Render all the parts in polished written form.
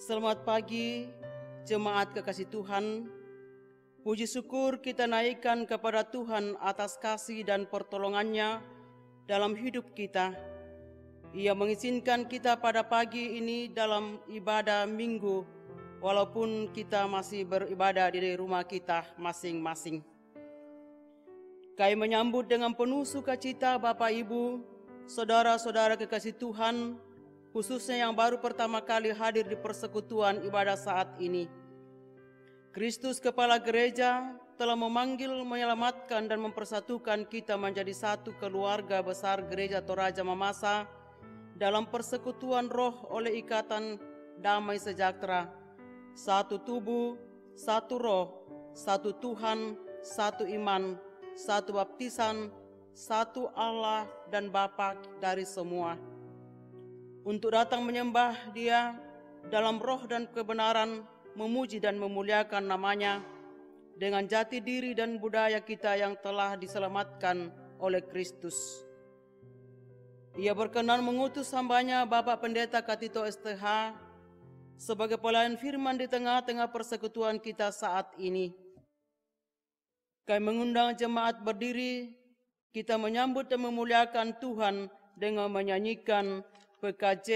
Selamat pagi, jemaat kekasih Tuhan. Puji syukur kita naikkan kepada Tuhan atas kasih dan pertolongannya dalam hidup kita. Ia mengizinkan kita pada pagi ini dalam ibadah minggu, walaupun kita masih beribadah di rumah kita masing-masing. Kami menyambut dengan penuh sukacita Bapak Ibu, saudara-saudara kekasih Tuhan, khususnya yang baru pertama kali hadir di persekutuan ibadah saat ini. Kristus Kepala Gereja telah memanggil, menyelamatkan, dan mempersatukan kita menjadi satu keluarga besar Gereja Toraja Mamasa dalam persekutuan roh oleh ikatan damai sejahtera. Satu tubuh, satu roh, satu Tuhan, satu iman, satu baptisan, satu Allah dan Bapa dari semua. Untuk datang menyembah Dia dalam roh dan kebenaran, memuji dan memuliakan namanya dengan jati diri dan budaya kita yang telah diselamatkan oleh Kristus. Ia berkenan mengutus hambanya Bapak Pendeta Katito STH sebagai pelayan firman di tengah-tengah persekutuan kita saat ini. Kami mengundang jemaat berdiri, kita menyambut dan memuliakan Tuhan dengan menyanyikan PKJ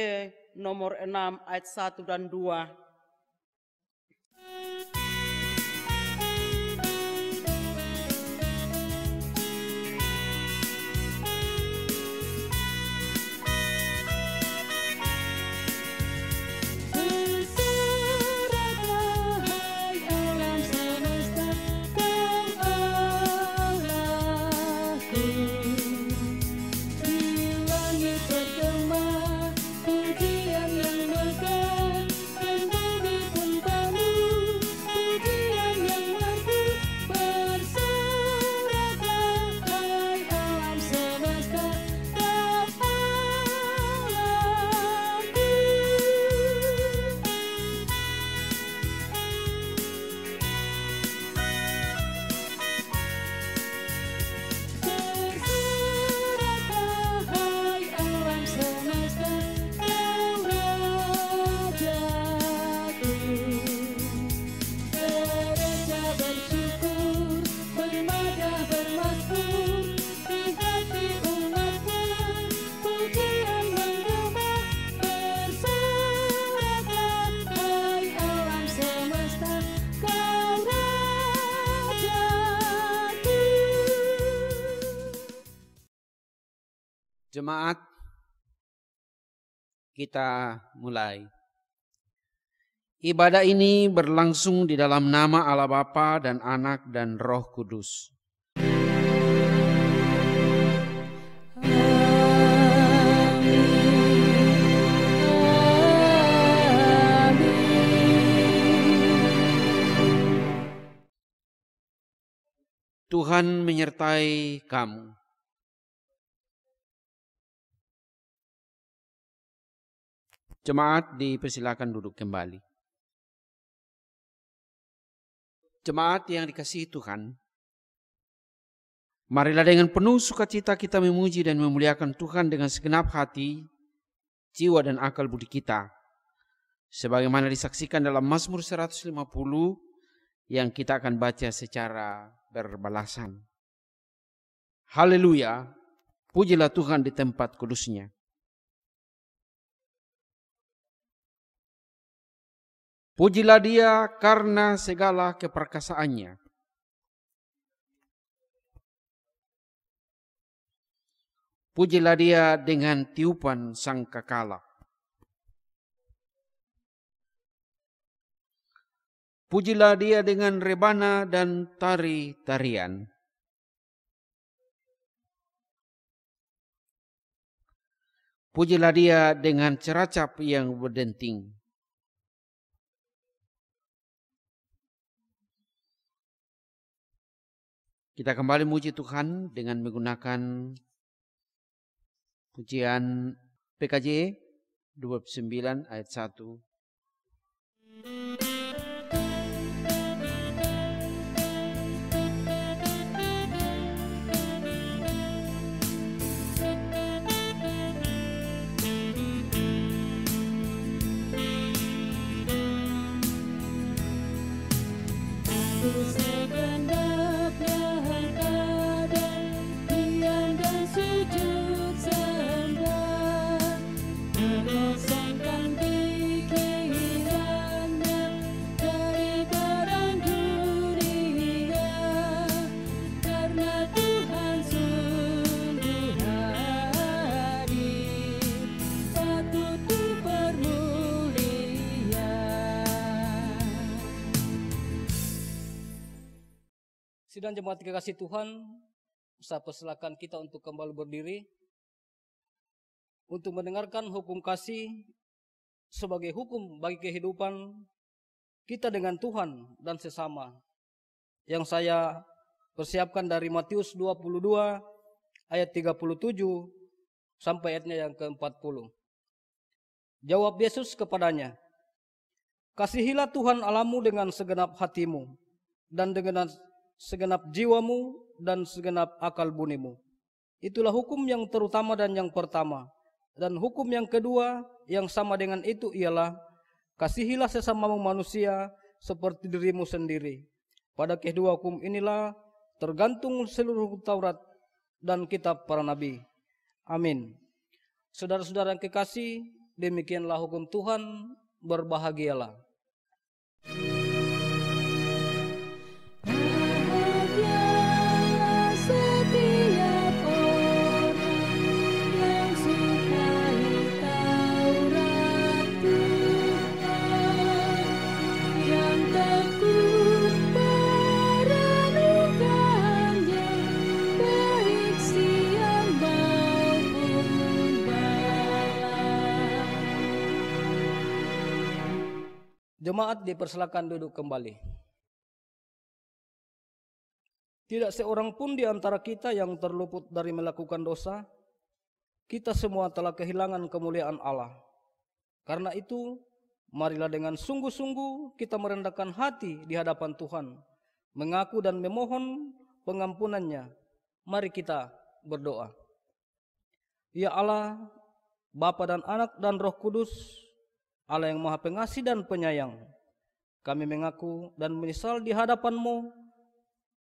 nomor 6 ayat 1 dan 2. Jemaat, kita mulai. Ibadah ini berlangsung di dalam nama Allah Bapa dan Anak dan Roh Kudus. Tuhan menyertai kamu. Jemaat dipersilakan duduk kembali. Jemaat yang dikasihi Tuhan, marilah dengan penuh sukacita kita memuji dan memuliakan Tuhan dengan segenap hati, jiwa dan akal budi kita, sebagaimana disaksikan dalam Mazmur 150 yang kita akan baca secara berbalasan. Haleluya, pujilah Tuhan di tempat kudusnya. Pujilah Dia karena segala keperkasaannya. Pujilah Dia dengan tiupan sangkakala. Pujilah Dia dengan rebana dan tari-tarian. Pujilah Dia dengan ceracap yang berdenting. Kita kembali memuji Tuhan dengan menggunakan pujian PKJ 29 ayat 1. Sidang jemaat kekasih Tuhan, saya persilakan kita untuk kembali berdiri untuk mendengarkan hukum kasih sebagai hukum bagi kehidupan kita dengan Tuhan dan sesama, yang saya persiapkan dari Matius 22 ayat 37 sampai ayatnya yang ke-40. Jawab Yesus kepadanya, "Kasihilah Tuhan Allahmu dengan segenap hatimu dan dengan segenap jiwamu dan segenap akal bunimu. Itulah hukum yang terutama dan yang pertama. Dan hukum yang kedua yang sama dengan itu ialah, kasihilah sesamamu manusia seperti dirimu sendiri. Pada kedua hukum inilah tergantung seluruh Taurat dan kitab para nabi." Amin. Saudara-saudara yang kekasih, demikianlah hukum Tuhan, berbahagialah. Jemaat dipersilakan duduk kembali. Tidak seorang pun di antara kita yang terluput dari melakukan dosa. Kita semua telah kehilangan kemuliaan Allah. Karena itu, marilah dengan sungguh-sungguh kita merendahkan hati di hadapan Tuhan, mengaku dan memohon pengampunannya. Mari kita berdoa. Ya Allah, Bapa dan Anak dan Roh Kudus, Allah yang Maha Pengasih dan Penyayang, kami mengaku dan menyesal di hadapan-Mu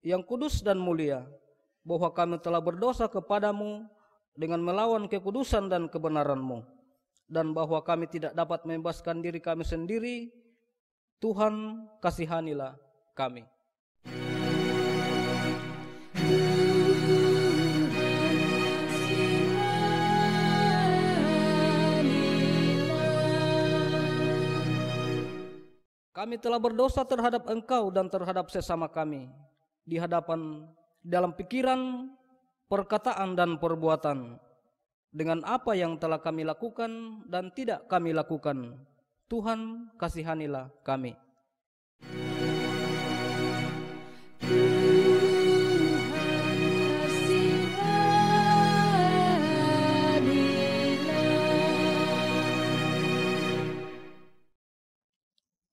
yang kudus dan mulia, bahwa kami telah berdosa kepadamu dengan melawan kekudusan dan kebenaran-Mu, dan bahwa kami tidak dapat membebaskan diri kami sendiri. Tuhan, kasihanilah kami. Kami telah berdosa terhadap Engkau dan terhadap sesama kami, di hadapan dalam pikiran, perkataan dan perbuatan, dengan apa yang telah kami lakukan dan tidak kami lakukan. Tuhan, kasihanilah kami.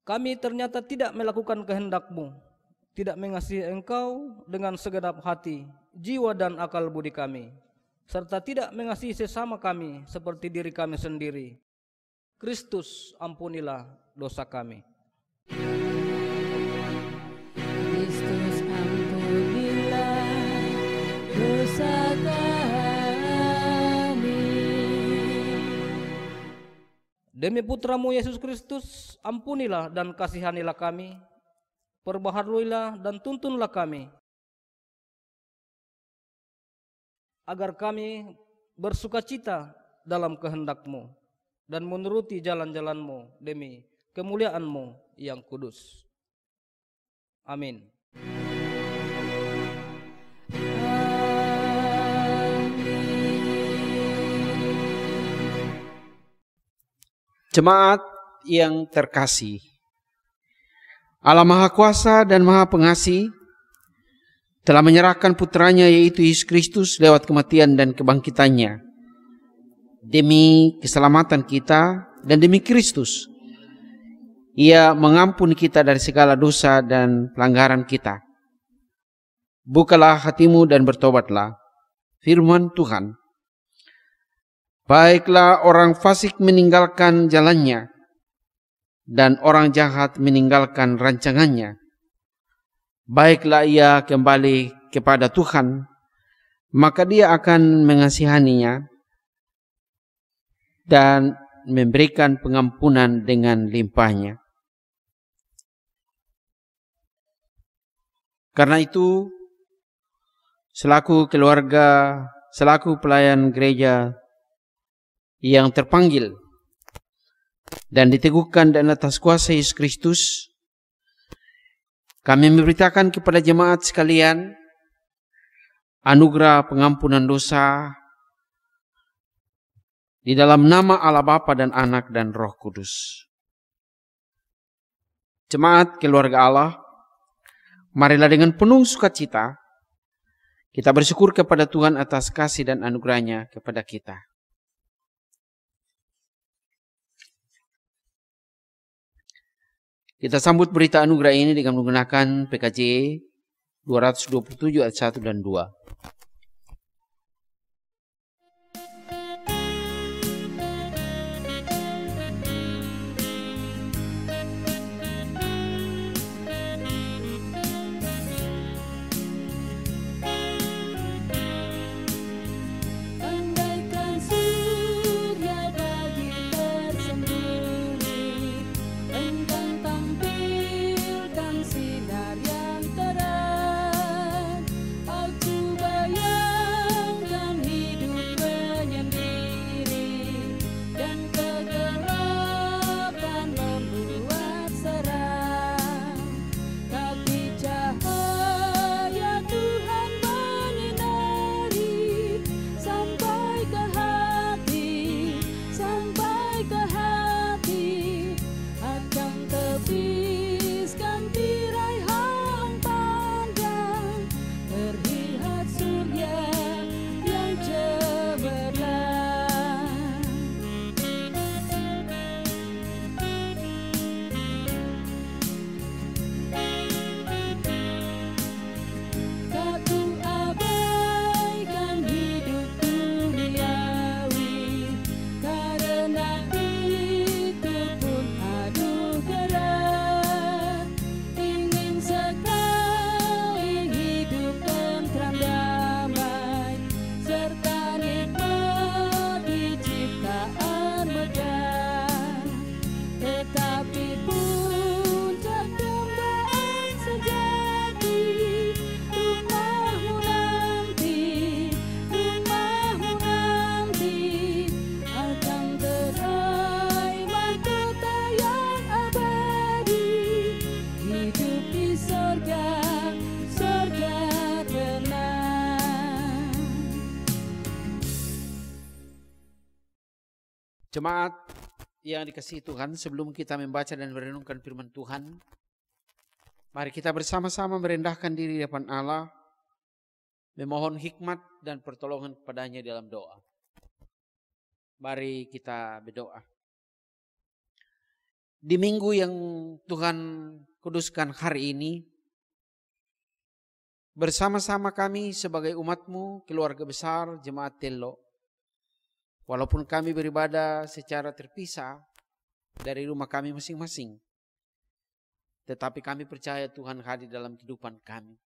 Kami ternyata tidak melakukan kehendak-Mu, tidak mengasihi Engkau dengan segenap hati, jiwa dan akal budi kami, serta tidak mengasihi sesama kami seperti diri kami sendiri. Kristus, ampunilah dosa kami. Kristus, ampunilah dosa kami. Demi Putra-Mu Yesus Kristus, ampunilah dan kasihanilah kami, perbaharuilah dan tuntunlah kami, agar kami bersukacita dalam kehendak-Mu dan menuruti jalan-jalan-Mu demi kemuliaan-Mu yang kudus. Amin. Jemaat yang terkasih, Allah Maha Kuasa dan Maha Pengasih telah menyerahkan putranya yaitu Yesus Kristus lewat kematian dan kebangkitannya demi keselamatan kita dan demi Kristus. Ia mengampuni kita dari segala dosa dan pelanggaran kita. Bukalah hatimu dan bertobatlah. Firman Tuhan. Baiklah orang fasik meninggalkan jalannya, dan orang jahat meninggalkan rancangannya. Baiklah ia kembali kepada Tuhan, maka Dia akan mengasihaninya dan memberikan pengampunan dengan limpahnya. Karena itu, selaku keluarga, selaku pelayan gereja yang terpanggil dan diteguhkan dan atas kuasa Yesus Kristus, Kami memberitakan kepada jemaat sekalian anugerah pengampunan dosa di dalam nama Allah Bapa dan Anak dan Roh Kudus. Jemaat keluarga Allah, marilah dengan penuh sukacita kita bersyukur kepada Tuhan atas kasih dan anugerahnya kepada kita. Kita sambut berita anugerah ini dengan menggunakan PKJ 227 ayat 1 dan 2. Jemaat yang dikasihi Tuhan, sebelum kita membaca dan merenungkan firman Tuhan, mari kita bersama-sama merendahkan diri di depan Allah, memohon hikmat dan pertolongan kepadanya dalam doa. Mari kita berdoa. Di minggu yang Tuhan kuduskan hari ini, bersama-sama kami sebagai umat-Mu, keluarga besar Jemaat Tello, walaupun kami beribadah secara terpisah dari rumah kami masing-masing, tetapi kami percaya Tuhan hadir dalam kehidupan kami.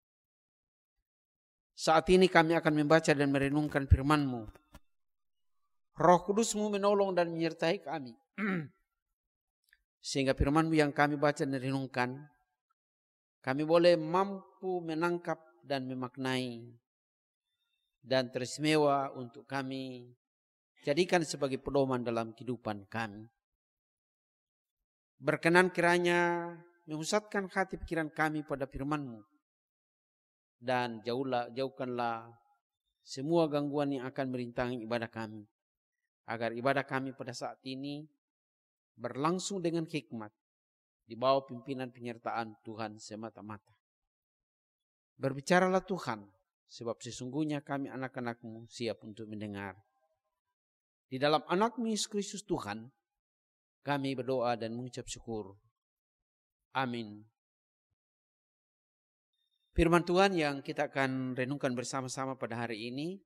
Saat ini kami akan membaca dan merenungkan firman-Mu. Roh Kudus-Mu menolong dan menyertai kami, sehingga firman-Mu yang kami baca dan renungkan, kami boleh mampu menangkap dan memaknai, dan teristimewa untuk kami jadikan sebagai pedoman dalam kehidupan kami. Berkenan kiranya memusatkan hati pikiran kami pada firman-Mu, dan jauhkanlah semua gangguan yang akan merintangi ibadah kami, agar ibadah kami pada saat ini berlangsung dengan hikmat, di bawah pimpinan penyertaan Tuhan semata-mata. Berbicaralah Tuhan, sebab sesungguhnya kami anak-anak-Mu siap untuk mendengar. Di dalam anak-Mu Yesus Kristus Tuhan, kami berdoa dan mengucap syukur. Amin. Firman Tuhan yang kita akan renungkan bersama-sama pada hari ini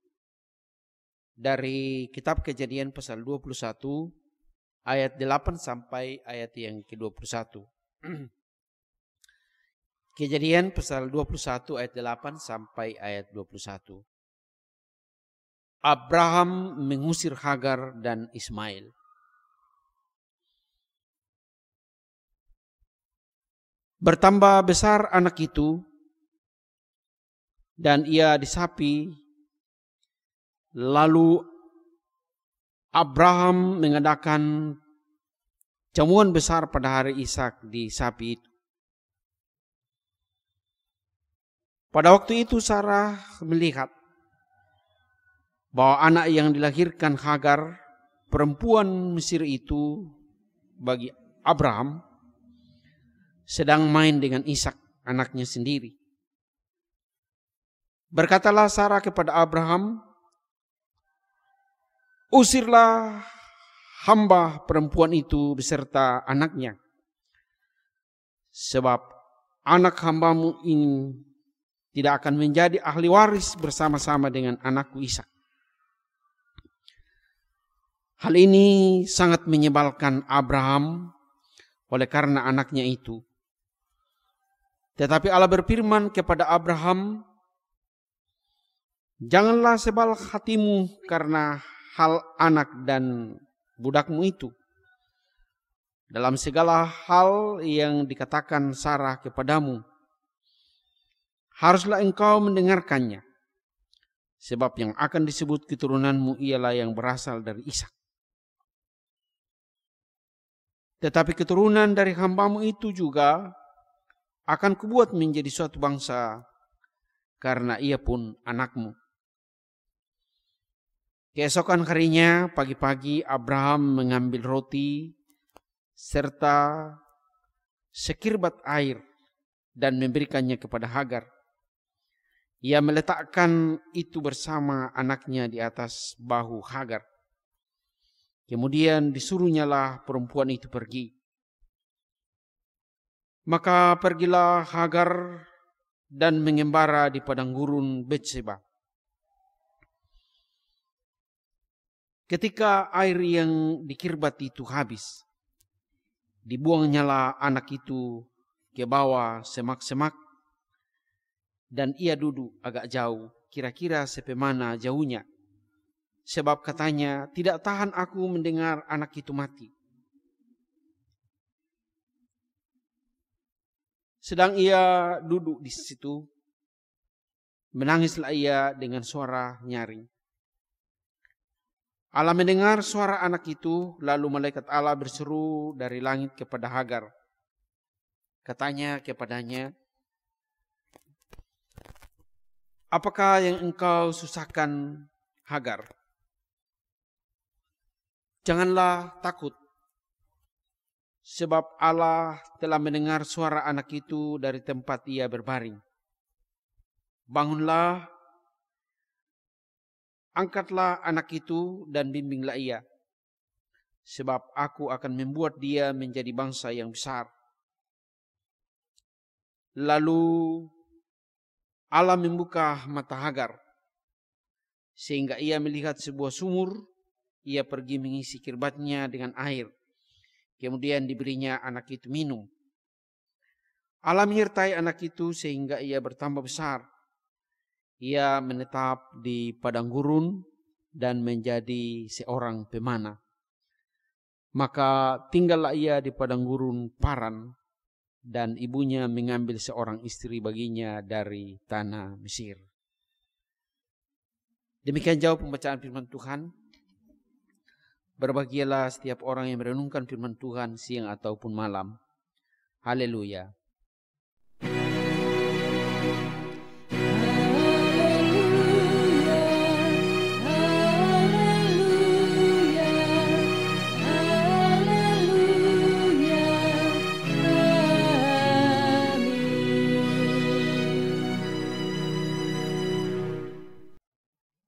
dari kitab Kejadian pasal 21 ayat 8 sampai ayat yang ke-21. Kejadian pasal 21 ayat 8 sampai ayat 21. Abraham mengusir Hagar dan Ismail. Bertambah besar anak itu, dan ia disapi. Lalu Abraham mengadakan jamuan besar pada hari Ishak di sapi itu. Pada waktu itu Sarah melihat bahwa anak yang dilahirkan Hagar, perempuan Mesir itu, bagi Abraham, sedang main dengan Ishak, anaknya sendiri. Berkatalah Sarah kepada Abraham, usirlah hamba perempuan itu beserta anaknya, sebab anak hambamu ini tidak akan menjadi ahli waris bersama-sama dengan anakku Ishak. Hal ini sangat menyebalkan Abraham oleh karena anaknya itu. Tetapi Allah berfirman kepada Abraham, janganlah sebal hatimu karena hal anak dan budakmu itu. Dalam segala hal yang dikatakan Sarah kepadamu, haruslah engkau mendengarkannya. Sebab yang akan disebut keturunanmu ialah yang berasal dari Ishak. Tetapi keturunan dari hambamu itu juga akan kubuat menjadi suatu bangsa, karena ia pun anakmu. Keesokan harinya pagi-pagi Abraham mengambil roti serta sekirbat air dan memberikannya kepada Hagar. Ia meletakkan itu bersama anaknya di atas bahu Hagar. Kemudian disuruhnyalah perempuan itu pergi. Maka pergilah Hagar dan mengembara di padang gurun Betseba. Ketika air yang dikirbat itu habis, dibuangnyalah anak itu ke bawah semak-semak, dan ia duduk agak jauh, kira-kira sepemana jauhnya. Sebab katanya, tidak tahan aku mendengar anak itu mati. Sedang ia duduk di situ, menangislah ia dengan suara nyaring. Allah mendengar suara anak itu, lalu malaikat Allah berseru dari langit kepada Hagar. Katanya kepadanya, apakah yang engkau susahkan, Hagar? Janganlah takut, sebab Allah telah mendengar suara anak itu dari tempat ia berbaring. Bangunlah, angkatlah anak itu dan bimbinglah ia, sebab aku akan membuat dia menjadi bangsa yang besar. Lalu Allah membuka mata Hagar, sehingga ia melihat sebuah sumur. Ia pergi mengisi kirbatnya dengan air. Kemudian diberinya anak itu minum. Allah menyertai anak itu sehingga ia bertambah besar. Ia menetap di padang gurun dan menjadi seorang pemana. Maka tinggallah ia di padang gurun Paran, dan ibunya mengambil seorang istri baginya dari tanah Mesir. Demikian jauh pembacaan firman Tuhan. Berbahagialah setiap orang yang merenungkan firman Tuhan siang ataupun malam. Haleluya.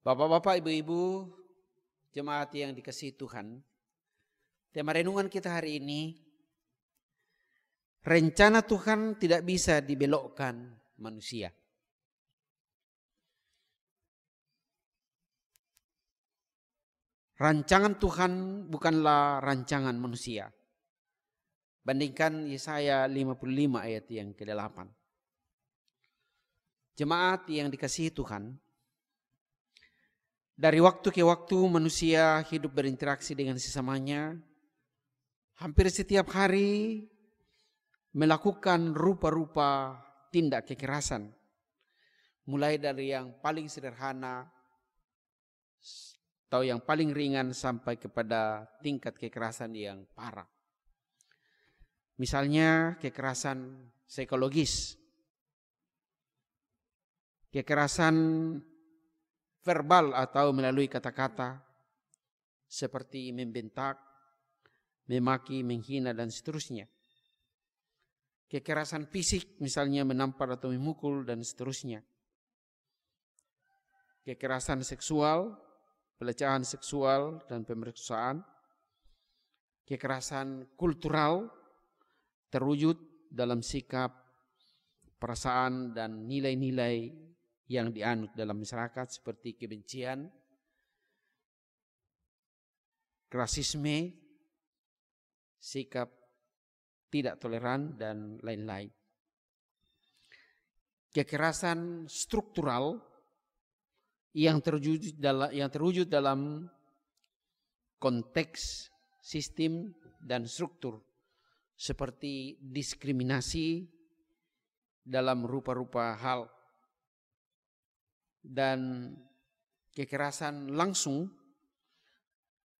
Bapak-bapak, ibu-ibu, jemaat yang dikasihi Tuhan, tema renungan kita hari ini, rencana Tuhan tidak bisa dibelokkan manusia. Rancangan Tuhan bukanlah rancangan manusia. Bandingkan Yesaya 55 ayat yang ke-8. Jemaat yang dikasihi Tuhan, dari waktu ke waktu manusia hidup berinteraksi dengan sesamanya. Hampir setiap hari melakukan rupa-rupa tindak kekerasan. Mulai dari yang paling sederhana atau yang paling ringan sampai kepada tingkat kekerasan yang parah. Misalnya kekerasan psikologis. kekerasan verbal atau melalui kata-kata seperti membentak, memaki, menghina, dan seterusnya. Kekerasan fisik misalnya menampar atau memukul dan seterusnya. Kekerasan seksual, pelecehan seksual dan pemerkosaan. Kekerasan kultural terwujud dalam sikap, perasaan dan nilai-nilai yang dianut dalam masyarakat seperti kebencian, rasisme, sikap tidak toleran dan lain-lain. Kekerasan struktural yang terwujud dalam konteks sistem dan struktur seperti diskriminasi dalam rupa-rupa hal, dan kekerasan langsung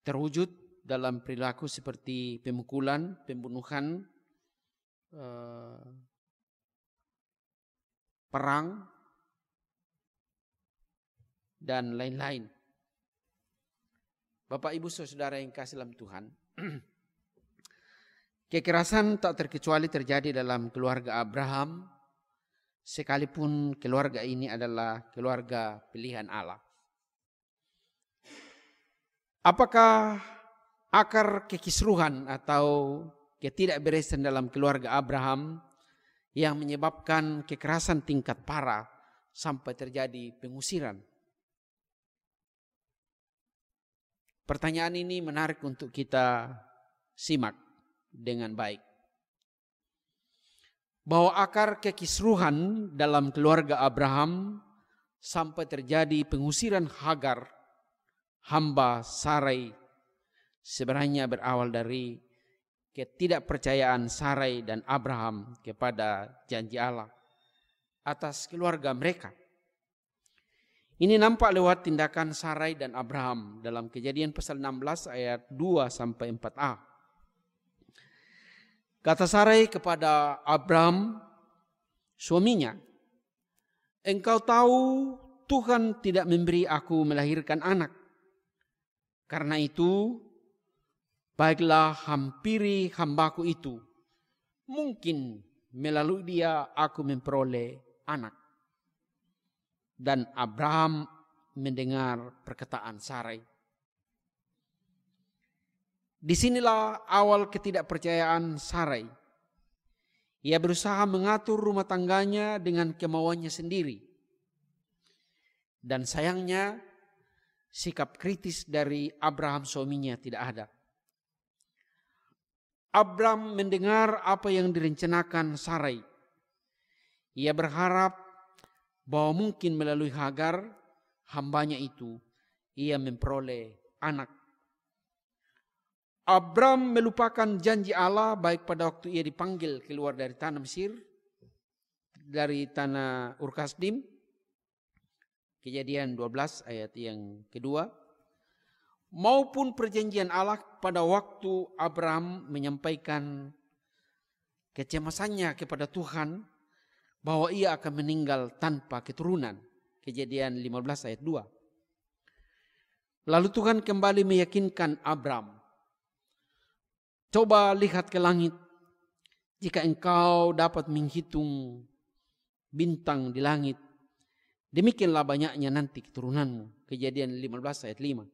terwujud dalam perilaku seperti pemukulan, pembunuhan, perang, dan lain-lain. Bapak, Ibu, Saudara yang kasih dalam Tuhan, kekerasan tak terkecuali terjadi dalam keluarga Abraham, sekalipun keluarga ini adalah keluarga pilihan Allah. Apakah akar kekisruhan atau ketidakberesan dalam keluarga Abraham yang menyebabkan kekerasan tingkat parah sampai terjadi pengusiran? Pertanyaan ini menarik untuk kita simak dengan baik. Bahwa akar kekisruhan dalam keluarga Abraham sampai terjadi pengusiran Hagar, hamba Sarai, sebenarnya berawal dari ketidakpercayaan Sarai dan Abraham kepada janji Allah atas keluarga mereka. Ini nampak lewat tindakan Sarai dan Abraham dalam Kejadian pasal 16 ayat 2-4a. Kata Sarai kepada Abraham, suaminya, "Engkau tahu Tuhan tidak memberi aku melahirkan anak. Karena itu, baiklah hampiri hambaku itu. Mungkin melalui dia aku memperoleh anak." Dan Abraham mendengar perkataan Sarai. Disinilah awal ketidakpercayaan Sarai. Ia berusaha mengatur rumah tangganya dengan kemauannya sendiri. Dan sayangnya, sikap kritis dari Abraham suaminya tidak ada. Abraham mendengar apa yang direncanakan Sarai. Ia berharap bahwa mungkin melalui Hagar, hambanya itu, ia memperoleh anak. Abraham melupakan janji Allah baik pada waktu ia dipanggil keluar dari tanah Mesir, dari tanah Ur Kasdim, Kejadian 12 ayat yang kedua, maupun perjanjian Allah pada waktu Abraham menyampaikan kecemasannya kepada Tuhan bahwa ia akan meninggal tanpa keturunan. Kejadian 15 ayat 2. Lalu Tuhan kembali meyakinkan Abraham, "Coba lihat ke langit. Jika engkau dapat menghitung bintang di langit, demikianlah banyaknya nanti keturunanmu." Kejadian 15 ayat 5.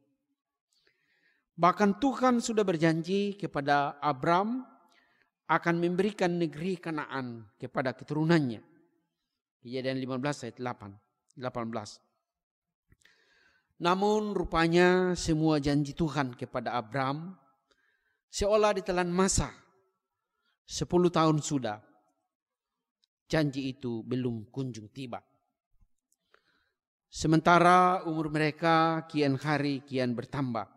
Bahkan Tuhan sudah berjanji kepada Abraham akan memberikan negeri Kanaan kepada keturunannya. Kejadian 15 ayat 18. Namun rupanya semua janji Tuhan kepada Abraham seolah ditelan masa. 10 tahun sudah, janji itu belum kunjung tiba. Sementara umur mereka kian hari kian bertambah.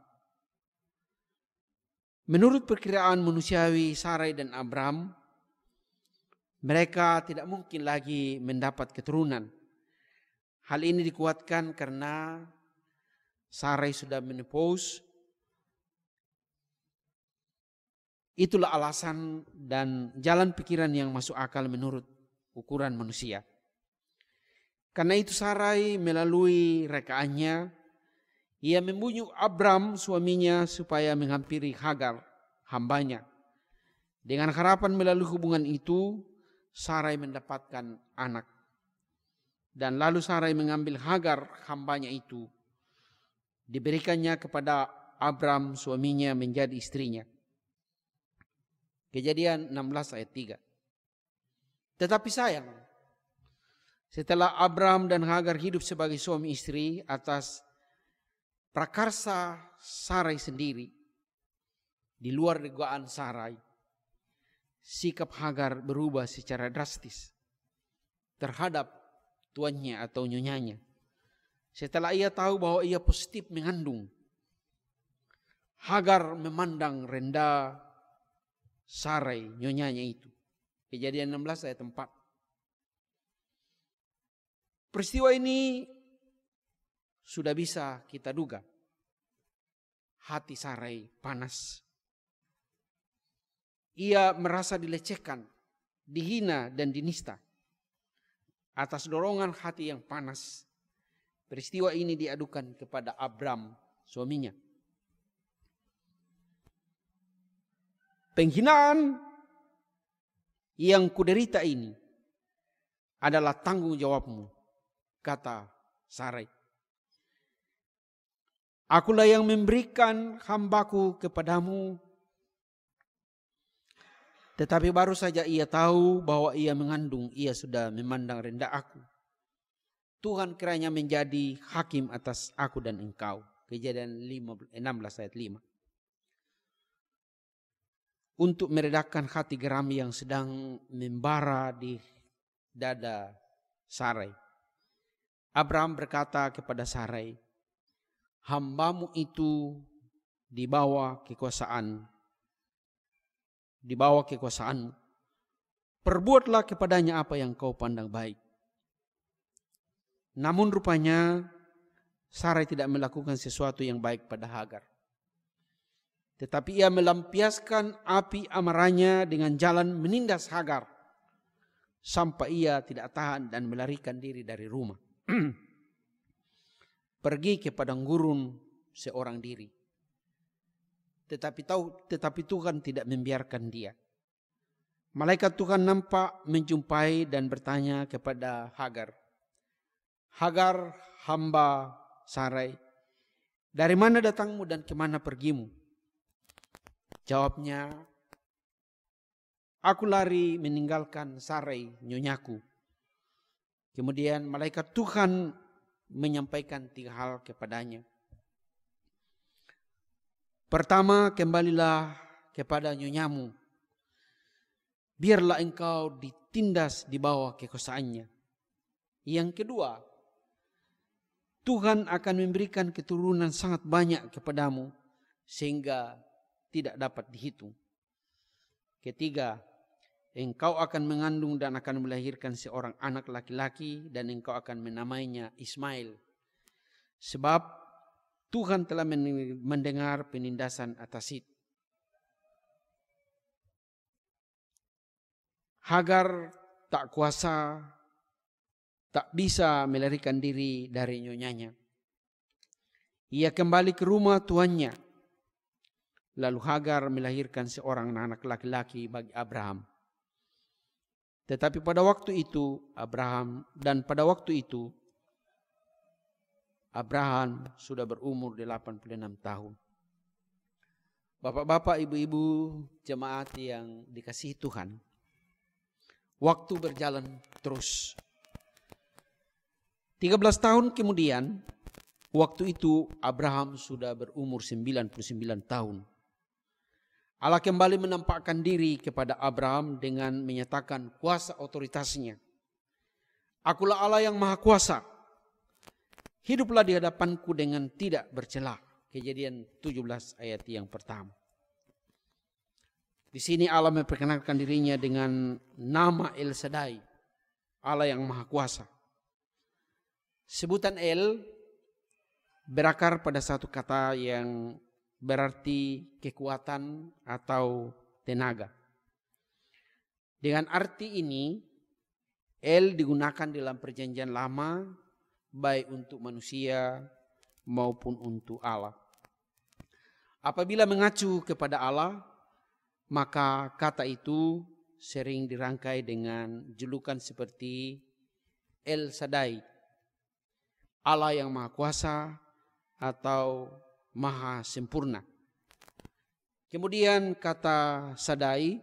Menurut perkiraan manusiawi Sarai dan Abraham, mereka tidak mungkin lagi mendapat keturunan. Hal ini dikuatkan karena Sarai sudah menopause. Itulah alasan dan jalan pikiran yang masuk akal menurut ukuran manusia. Karena itu Sarai melalui rekaannya, ia membujuk Abram suaminya supaya menghampiri Hagar, hambanya. Dengan harapan melalui hubungan itu, Sarai mendapatkan anak. Dan lalu Sarai mengambil Hagar, hambanya itu. Diberikannya kepada Abram suaminya menjadi istrinya. Kejadian 16 ayat 3. Tetapi sayang, setelah Abram dan Hagar hidup sebagai suami istri atas prakarsa Sarai sendiri, di luar dugaan Sarai, sikap Hagar berubah secara drastis terhadap tuannya atau nyonyanya. Setelah ia tahu bahwa ia positif mengandung, Hagar memandang rendah Sarai, nyonyanya itu. Kejadian 16 ayat 4. Peristiwa ini sudah bisa kita duga. Hati Sarai panas. Ia merasa dilecehkan, dihina dan dinista. Atas dorongan hati yang panas, peristiwa ini diadukan kepada Abram, suaminya. Penghinaan yang kuderita ini adalah tanggung jawabmu, kata Sarai. Akulah yang memberikan hambaku kepadamu. Tetapi baru saja ia tahu bahwa ia mengandung, ia sudah memandang rendah aku. Tuhan kiranya menjadi hakim atas aku dan engkau. Kejadian 16 ayat 5. Untuk meredakan hati geram yang sedang membara di dada Sarai, Abram berkata kepada Sarai, hambamu itu di bawah kekuasaanmu. Perbuatlah kepadanya apa yang kau pandang baik. Namun rupanya Sarai tidak melakukan sesuatu yang baik pada Hagar. Tetapi ia melampiaskan api amarahnya dengan jalan menindas Hagar sampai ia tidak tahan dan melarikan diri dari rumah. Pergi ke padang gurun seorang diri. Tetapi Tuhan tidak membiarkan dia. Malaikat Tuhan nampak, menjumpai dan bertanya kepada Hagar, Hagar, hamba Sarai, dari mana datangmu dan kemana pergimu? Jawabnya, aku lari meninggalkan Sarai, nyonyaku. Kemudian malaikat Tuhan menyampaikan 3 hal kepadanya. Pertama, kembalilah kepada nyonyamu. Biarlah engkau ditindas di bawah kekuasaannya. Yang kedua, Tuhan akan memberikan keturunan sangat banyak kepadamu sehingga tidak dapat dihitung. Ketiga, engkau akan mengandung dan akan melahirkan seorang anak laki-laki dan engkau akan menamainya Ismail. Sebab Tuhan telah mendengar penindasan atas itu. Hagar tak kuasa, tak bisa melarikan diri dari nyonyanya. Ia kembali ke rumah tuannya. Lalu Hagar melahirkan seorang anak laki-laki bagi Abraham. Tetapi pada waktu itu Abraham sudah berumur 86 tahun. Bapak-bapak, ibu-ibu, jemaat yang dikasihi Tuhan. Waktu berjalan terus. 13 tahun kemudian, waktu itu Abraham sudah berumur 99 tahun. Allah kembali menampakkan diri kepada Abraham dengan menyatakan kuasa otoritasnya. Akulah Allah yang maha kuasa. Hiduplah di hadapanku dengan tidak bercela. Kejadian 17 ayat yang pertama. Di sini Allah memperkenalkan dirinya dengan nama El Shaddai, Allah yang maha kuasa. Sebutan El berakar pada satu kata yang berarti kekuatan atau tenaga. Dengan arti ini, El digunakan dalam perjanjian lama baik untuk manusia maupun untuk Allah. Apabila mengacu kepada Allah, maka kata itu sering dirangkai dengan julukan seperti El Shaddai, Allah yang Maha Kuasa atau Maha Sempurna. Kemudian kata Shaddai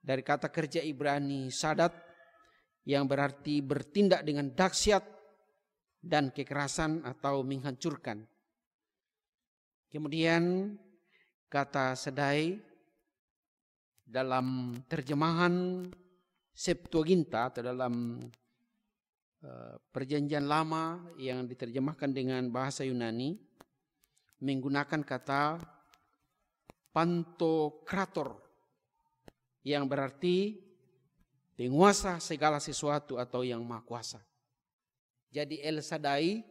dari kata kerja Ibrani sadat yang berarti bertindak dengan dahsyat dan kekerasan atau menghancurkan. Kemudian kata Shaddai dalam terjemahan Septuaginta atau dalam perjanjian lama yang diterjemahkan dengan bahasa Yunani menggunakan kata Pantokrator yang berarti penguasa segala sesuatu atau yang maha kuasa. Jadi El Shaddai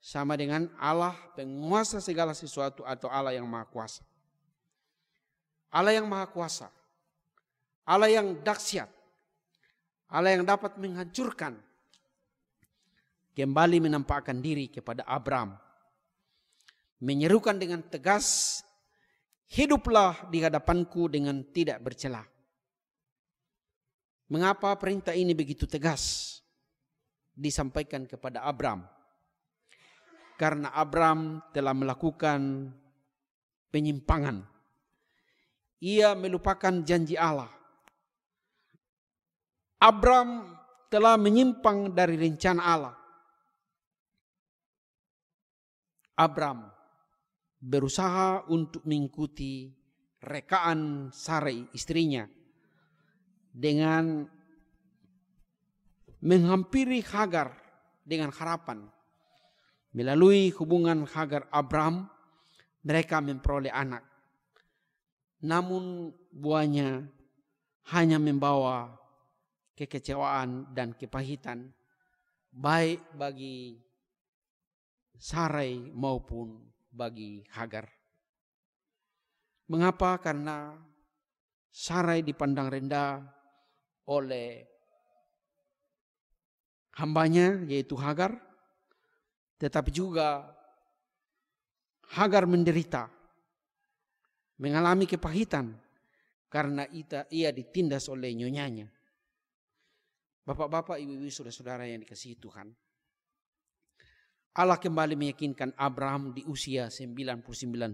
sama dengan Allah penguasa segala sesuatu atau Allah yang maha kuasa. Allah yang maha kuasa, Allah yang dahsyat, Allah yang dapat menghancurkan, kembali menampakkan diri kepada Abram, menyerukan dengan tegas, hiduplah di hadapanku dengan tidak bercela. Mengapa perintah ini begitu tegas disampaikan kepada Abram? Karena Abram telah melakukan penyimpangan. Ia melupakan janji Allah. Abram telah menyimpang dari rencana Allah. Abram berusaha untuk mengikuti rekaan Sarai istrinya dengan menghampiri Hagar dengan harapan melalui hubungan Hagar Abram mereka memperoleh anak. Namun buahnya hanya membawa kekecewaan dan kepahitan baik bagi Sarai maupun bagi Hagar. Mengapa? Karena Sarai dipandang rendah oleh hambanya yaitu Hagar, tetapi juga Hagar menderita, mengalami kepahitan karena ia ditindas oleh nyonyanya. Bapak-bapak, ibu-ibu, saudara-saudara yang dikasihi Tuhan, Allah kembali meyakinkan Abraham di usia 99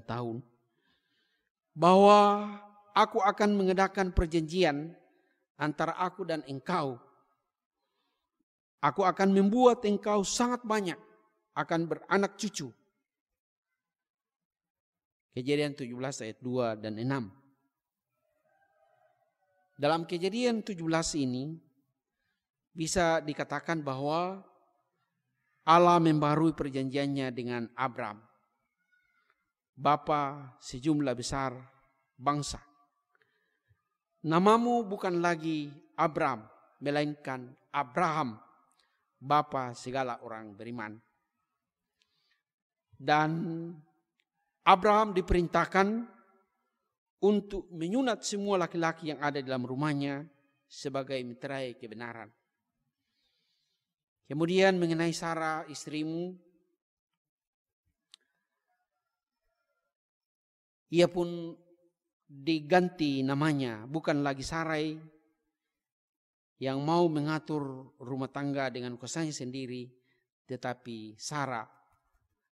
tahun bahwa aku akan mengadakan perjanjian antara aku dan engkau. Aku akan membuat engkau sangat banyak, akan beranak cucu. Kejadian 17 ayat 2 dan 6. Dalam Kejadian 17 ini bisa dikatakan bahwa Allah membarui perjanjiannya dengan Abram, bapa sejumlah besar bangsa. Namamu bukan lagi Abram, melainkan Abraham, bapa segala orang beriman. Dan Abraham diperintahkan untuk menyunat semua laki-laki yang ada dalam rumahnya sebagai meterai kebenaran. Kemudian mengenai Sarah istrimu, ia pun diganti namanya, bukan lagi Sarai yang mau mengatur rumah tangga dengan kuasanya sendiri, tetapi Sarah,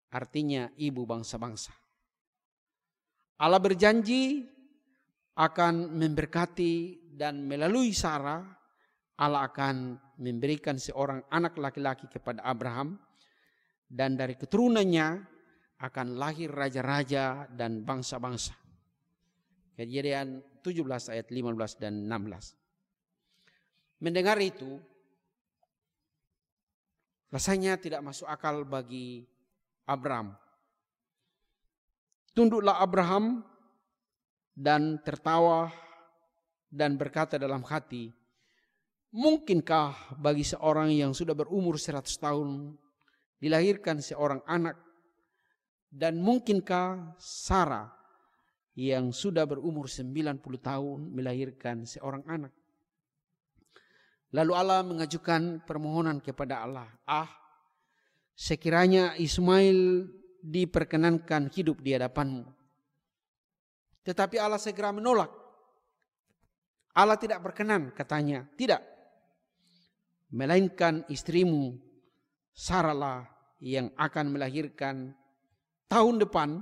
artinya ibu bangsa-bangsa. Allah berjanji akan memberkati dan melalui Sarah Allah akan memberikan seorang anak laki-laki kepada Abraham dan dari keturunannya akan lahir raja-raja dan bangsa-bangsa. Kejadian 17 ayat 15 dan 16. Mendengar itu rasanya tidak masuk akal bagi Abraham. Tunduklah Abraham dan tertawa dan berkata dalam hati, mungkinkah bagi seorang yang sudah berumur 100 tahun dilahirkan seorang anak? Dan mungkinkah Sarah yang sudah berumur 90 tahun melahirkan seorang anak? Lalu Allah mengajukan permohonan kepada Allah. Sekiranya Ismail diperkenankan hidup di hadapanmu. Tetapi Allah segera menolak. Allah tidak berkenan, katanya. Tidak. Melainkan istrimu Sarah yang akan melahirkan tahun depan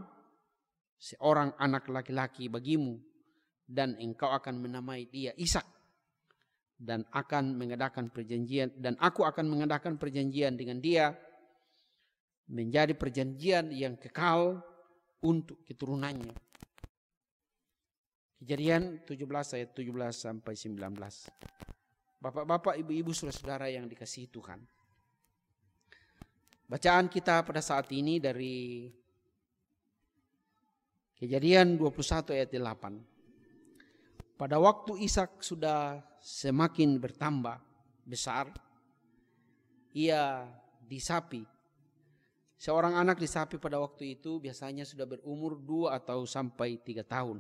seorang anak laki-laki bagimu, dan engkau akan menamai dia Ishak, dan akan mengadakan perjanjian, dan aku akan mengadakan perjanjian dengan dia menjadi perjanjian yang kekal untuk keturunannya. Kejadian 17 ayat 17 sampai 19. Bapak-bapak, ibu-ibu, saudara-saudara yang dikasihi Tuhan. Bacaan kita pada saat ini dari Kejadian 21 ayat 8. Pada waktu Ishak sudah semakin bertambah besar, ia disapi. Seorang anak disapi pada waktu itu biasanya sudah berumur 2 atau sampai 3 tahun.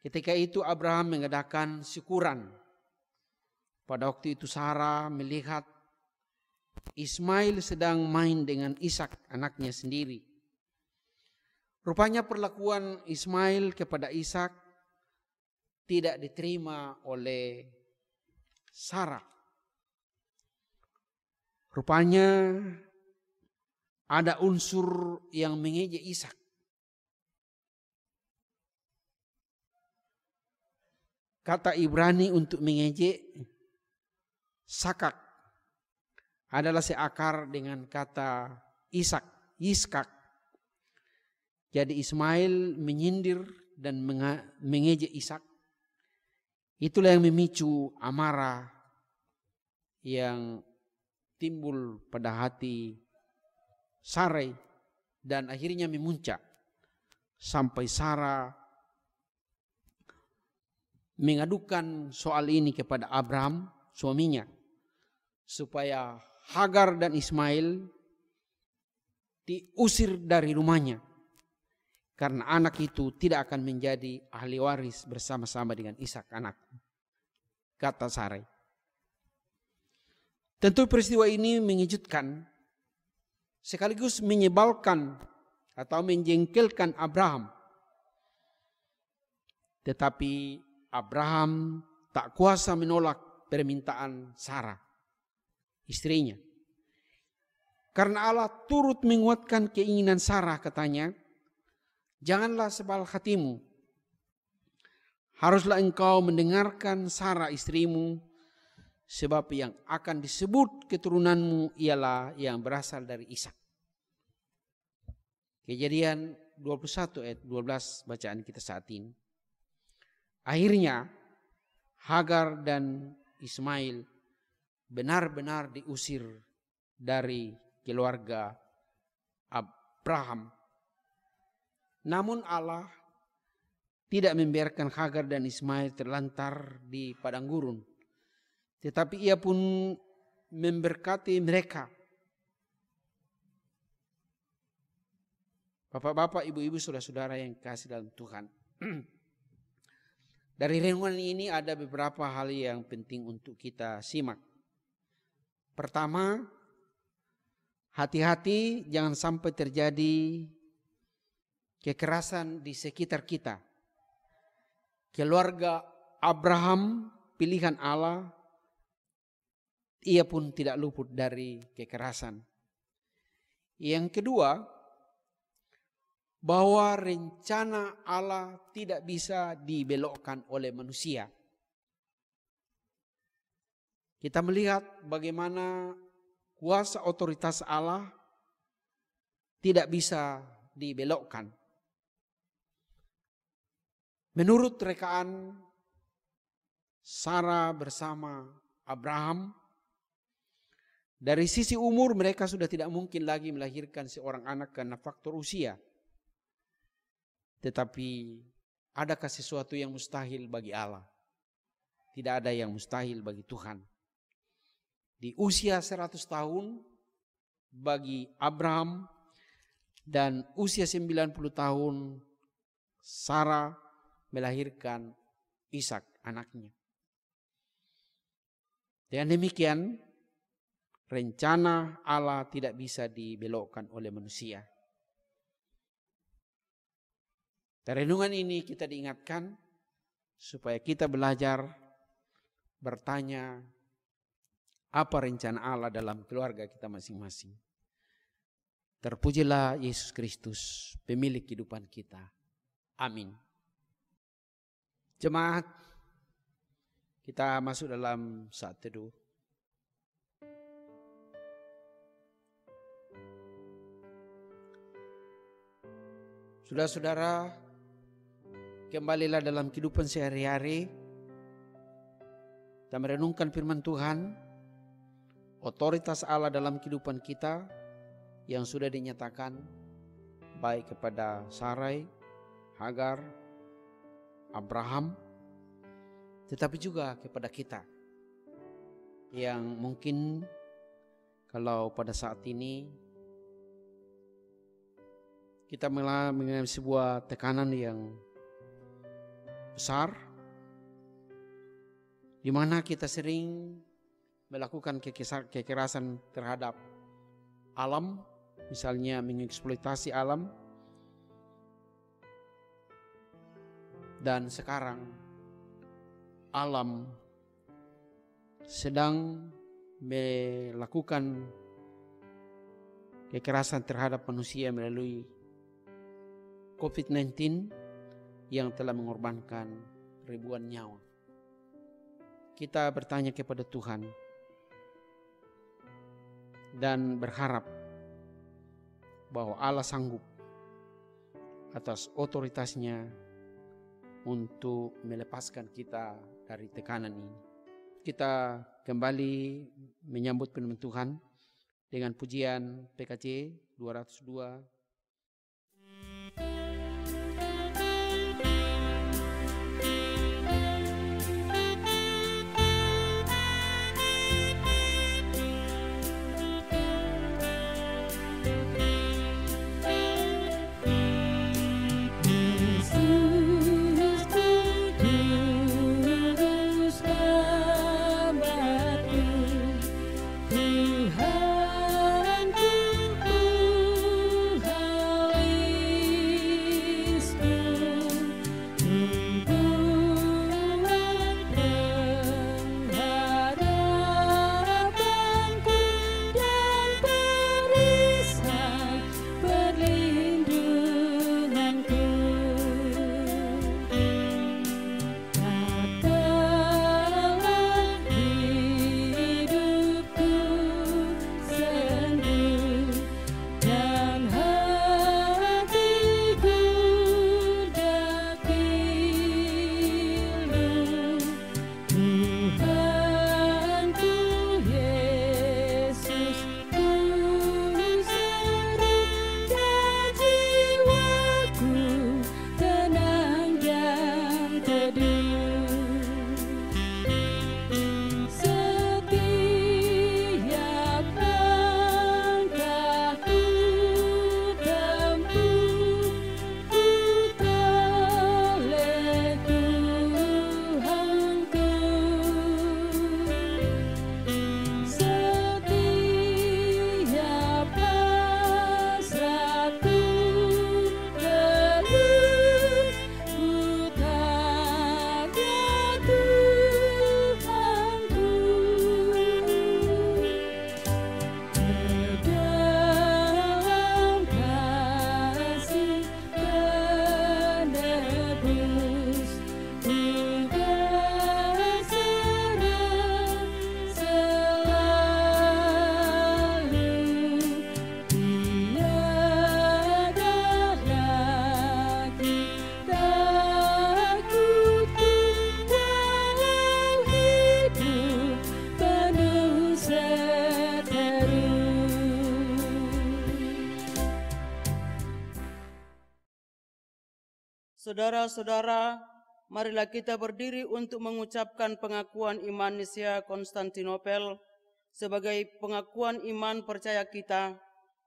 Ketika itu Abraham mengadakan syukuran. Pada waktu itu Sarah melihat Ismail sedang main dengan Ishak, anaknya sendiri. Rupanya perlakuan Ismail kepada Ishak tidak diterima oleh Sarah. Rupanya ada unsur yang mengejek Ishak. Kata Ibrani untuk mengejek, sakak, adalah seakar dengan kata Yiskak. Jadi Ismail menyindir dan mengejek Ishak. Itulah yang memicu amarah yang timbul pada hati Sarai dan akhirnya memuncak sampai Sarah mengadukan soal ini kepada Abraham, suaminya, supaya Hagar dan Ismail diusir dari rumahnya. Karena anak itu tidak akan menjadi ahli waris bersama-sama dengan Ishak anak, kata Sarai. Tentu peristiwa ini mengejutkan, sekaligus menyebalkan atau menjengkelkan Abraham. Tetapi Abraham tak kuasa menolak permintaan Sarah, istrinya. Karena Allah turut menguatkan keinginan Sarah, katanya, janganlah sebal hatimu. Haruslah engkau mendengarkan Sarah istrimu, sebab yang akan disebut keturunanmu ialah yang berasal dari Ishak. Kejadian 21 ayat 12 bacaan kita saat ini. Akhirnya Hagar dan Ismail benar-benar diusir dari keluarga Abraham. Namun Allah tidak membiarkan Hagar dan Ismail terlantar di padang gurun. Tetapi ia pun memberkati mereka. Bapak-bapak, ibu-ibu, saudara-saudara yang kasih dalam Tuhan. Dari renungan ini ada beberapa hal yang penting untuk kita simak. Pertama, hati-hati jangan sampai terjadi kekerasan di sekitar kita. Keluarga Abraham, pilihan Allah, ia pun tidak luput dari kekerasan. Yang kedua, bahwa rencana Allah tidak bisa dibelokkan oleh manusia. Kita melihat bagaimana kuasa otoritas Allah tidak bisa dibelokkan. Menurut rekaan Sarah bersama Abraham, dari sisi umur mereka sudah tidak mungkin lagi melahirkan seorang anak karena faktor usia. Tetapi adakah sesuatu yang mustahil bagi Allah? Tidak ada yang mustahil bagi Tuhan. Di usia 100 tahun bagi Abraham dan usia 90 tahun Sarah melahirkan Ishak anaknya. Dengan demikian, rencana Allah tidak bisa dibelokkan oleh manusia. Dari renungan ini kita diingatkan supaya kita belajar bertanya apa rencana Allah dalam keluarga kita masing-masing. Terpujilah Yesus Kristus, pemilik kehidupan kita. Amin. Jemaat, kita masuk dalam saat teduh. Saudara-saudara, kembalilah dalam kehidupan sehari-hari. Kita merenungkan firman Tuhan, otoritas Allah dalam kehidupan kita yang sudah dinyatakan baik kepada Sarai, Hagar, Abraham, tetapi juga kepada kita yang mungkin kalau pada saat ini kita mengalami sebuah tekanan yang besar, di mana kita sering melakukan kekerasan terhadap alam, misalnya mengeksploitasi alam. Dan sekarang alam sedang melakukan kekerasan terhadap manusia melalui COVID-19 yang telah mengorbankan ribuan nyawa. Kita bertanya kepada Tuhan dan berharap bahwa Allah sanggup atas otoritasnya untuk melepaskan kita dari tekanan ini. Kita kembali menyambut firman Tuhan dengan pujian PKJ 202. Saudara-saudara, marilah kita berdiri untuk mengucapkan pengakuan iman Nisia Konstantinopel sebagai pengakuan iman percaya kita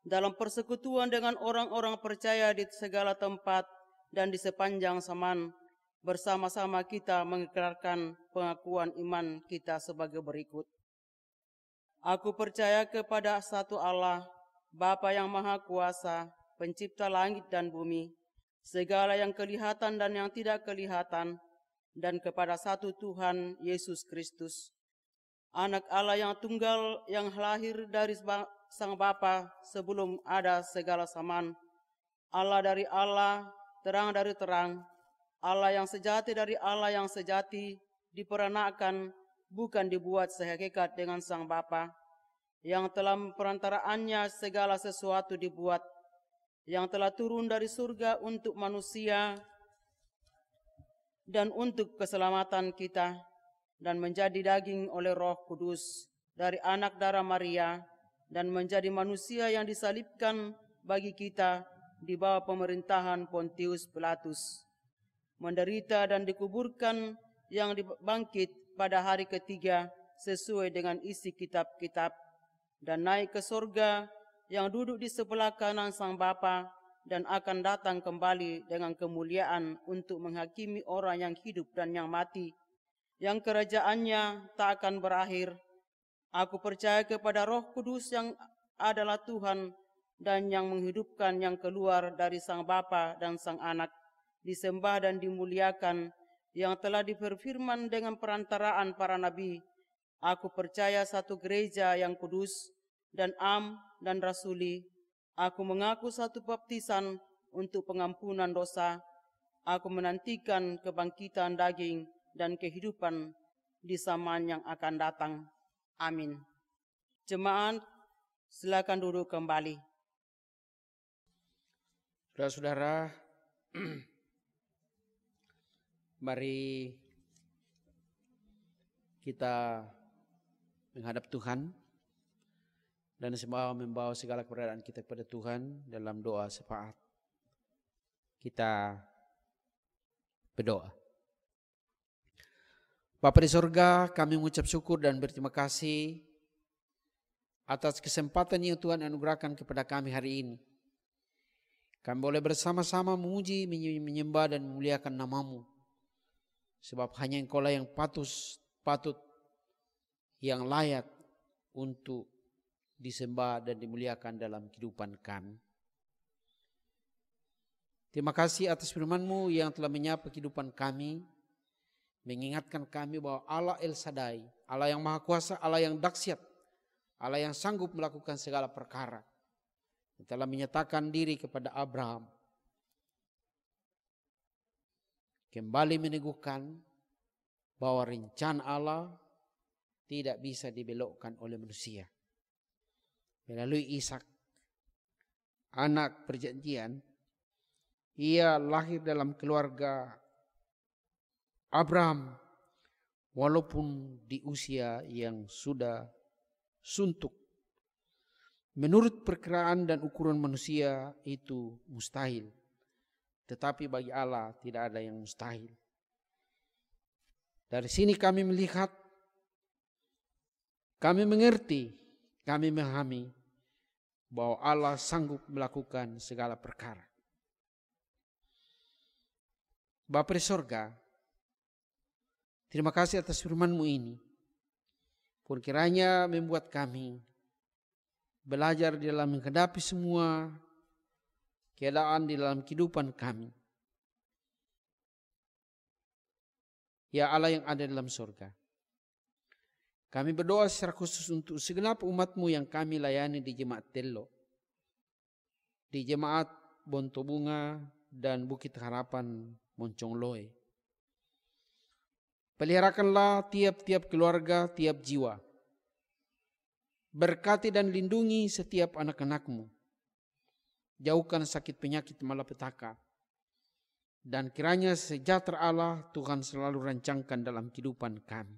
dalam persekutuan dengan orang-orang percaya di segala tempat dan di sepanjang zaman. Bersama-sama kita mengikrarkan pengakuan iman kita sebagai berikut. Aku percaya kepada satu Allah, Bapa yang Maha Kuasa, pencipta langit dan bumi, segala yang kelihatan dan yang tidak kelihatan, dan kepada satu Tuhan Yesus Kristus, Anak Allah yang tunggal yang lahir dari Sang Bapa sebelum ada segala zaman, Allah dari Allah, terang dari terang, Allah yang sejati dari Allah yang sejati, diperanakan, bukan dibuat sehakikat dengan Sang Bapa, yang telah perantaraannya segala sesuatu dibuat, yang telah turun dari surga untuk manusia dan untuk keselamatan kita, dan menjadi daging oleh Roh Kudus dari anak darah Maria, dan menjadi manusia yang disalibkan bagi kita di bawah pemerintahan Pontius Pilatus, menderita dan dikuburkan, yang dibangkit pada hari ketiga sesuai dengan isi kitab-kitab, dan naik ke surga, yang duduk di sebelah kanan Sang Bapa, dan akan datang kembali dengan kemuliaan untuk menghakimi orang yang hidup dan yang mati, yang kerajaannya tak akan berakhir. Aku percaya kepada Roh Kudus yang adalah Tuhan dan yang menghidupkan yang keluar dari Sang Bapa dan Sang Anak, disembah dan dimuliakan, yang telah diberfirman dengan perantaraan para nabi. Aku percaya satu gereja yang kudus dan am dan rasuli. Aku mengaku satu baptisan untuk pengampunan dosa. Aku menantikan kebangkitan daging dan kehidupan di zaman yang akan datang. Amin. Jemaat, silakan duduk kembali. Saudara-saudara, mari kita menghadap Tuhan dan semua membawa segala keberadaan kita kepada Tuhan dalam doa syafaat. Kita berdoa. Bapa di sorga, kami mengucap syukur dan berterima kasih atas kesempatan yang Tuhan anugerahkan kepada kami hari ini. Kami boleh bersama-sama memuji, menyembah dan memuliakan nama-Mu. Sebab hanya Engkau lah yang patut, yang layak untuk disembah dan dimuliakan dalam kehidupan kami. Terima kasih atas firman-Mu yang telah menyapa kehidupan kami, mengingatkan kami bahwa Allah El Shaddai, Allah yang Maha Kuasa, Allah yang dahsyat, Allah yang sanggup melakukan segala perkara, telah menyatakan diri kepada Abraham, kembali meneguhkan bahwa rencana Allah tidak bisa dibelokkan oleh manusia. Melalui Ishak, anak perjanjian, ia lahir dalam keluarga Abraham walaupun di usia yang sudah suntuk. Menurut perkiraan dan ukuran manusia itu mustahil. Tetapi bagi Allah tidak ada yang mustahil. Dari sini kami melihat, kami mengerti, kami memahami bahwa Allah sanggup melakukan segala perkara. Bapa di sorga, terima kasih atas firman-Mu ini. Pun kiranya membuat kami belajar di dalam menghadapi semua keadaan di dalam kehidupan kami. Ya Allah yang ada dalam surga, kami berdoa secara khusus untuk segenap umat-Mu yang kami layani di Jemaat Tello, di Jemaat Bontobunga dan Bukit Harapan Moncongloe. Peliharakanlah tiap-tiap keluarga, tiap jiwa. Berkati dan lindungi setiap anak-anak-Mu. Jauhkan sakit penyakit malapetaka. Dan kiranya sejahtera Allah Tuhan selalu rancangkan dalam kehidupan kami.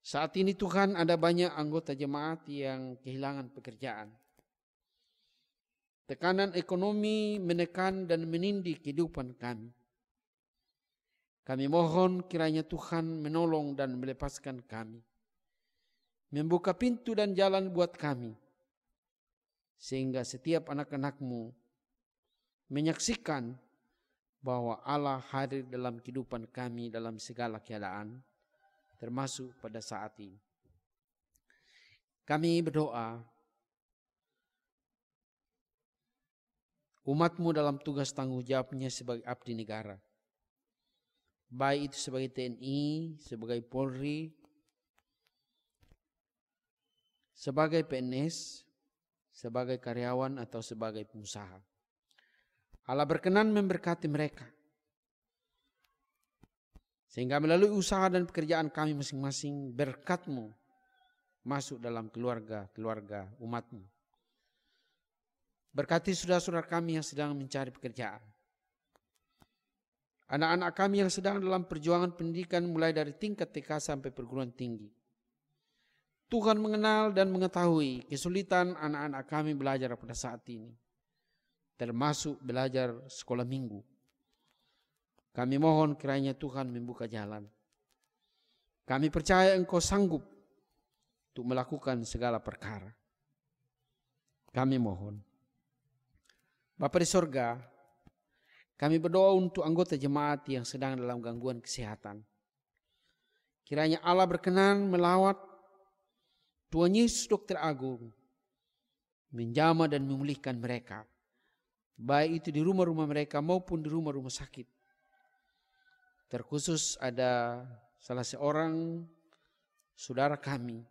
Saat ini Tuhan ada banyak anggota jemaat yang kehilangan pekerjaan. Tekanan ekonomi menekan dan menindih kehidupan kami. Kami mohon kiranya Tuhan menolong dan melepaskan kami. Membuka pintu dan jalan buat kami. Sehingga setiap anak-anak-Mu menyaksikan bahwa Allah hadir dalam kehidupan kami dalam segala keadaan, termasuk pada saat ini. Kami berdoa umat-Mu dalam tugas tanggung jawabnya sebagai abdi negara. Baik itu sebagai TNI, sebagai Polri, sebagai PNS, sebagai karyawan atau sebagai pengusaha. Allah berkenan memberkati mereka. Sehingga melalui usaha dan pekerjaan kami masing-masing, berkat-Mu masuk dalam keluarga-keluarga umat-Mu. Berkati saudara-saudara kami yang sedang mencari pekerjaan. Anak-anak kami yang sedang dalam perjuangan pendidikan mulai dari tingkat TK sampai perguruan tinggi. Tuhan mengenal dan mengetahui kesulitan anak-anak kami belajar pada saat ini. Termasuk belajar sekolah minggu. Kami mohon kiranya Tuhan membuka jalan. Kami percaya Engkau sanggup untuk melakukan segala perkara. Kami mohon. Bapa di sorga, kami berdoa untuk anggota jemaat yang sedang dalam gangguan kesehatan. Kiranya Allah berkenan melawat Tuhan Yesus Dokter Agung, menjamah dan memulihkan mereka, baik itu di rumah-rumah mereka maupun di rumah-rumah sakit. Terkhusus ada salah seorang saudara kami,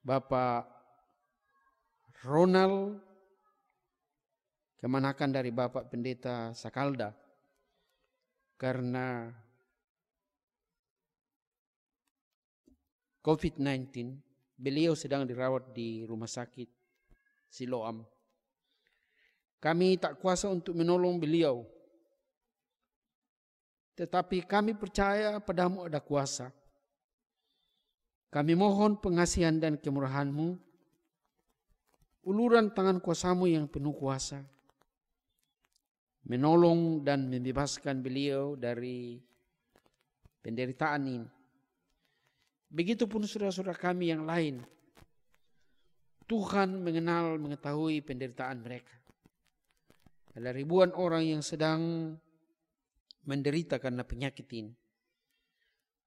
Bapak Ronald, kemanakan dari Bapak Pendeta Sakalda, karena COVID-19, beliau sedang dirawat di rumah sakit Siloam. Kami tak kuasa untuk menolong beliau, tetapi kami percaya padamu ada kuasa. Kami mohon pengasihan dan kemurahan-Mu, uluran tangan kuasa-Mu yang penuh kuasa, menolong dan membebaskan beliau dari penderitaan ini. Begitupun saudara-saudara kami yang lain. Tuhan mengenal, mengetahui penderitaan mereka. Ada ribuan orang yang sedang menderita karena penyakit ini.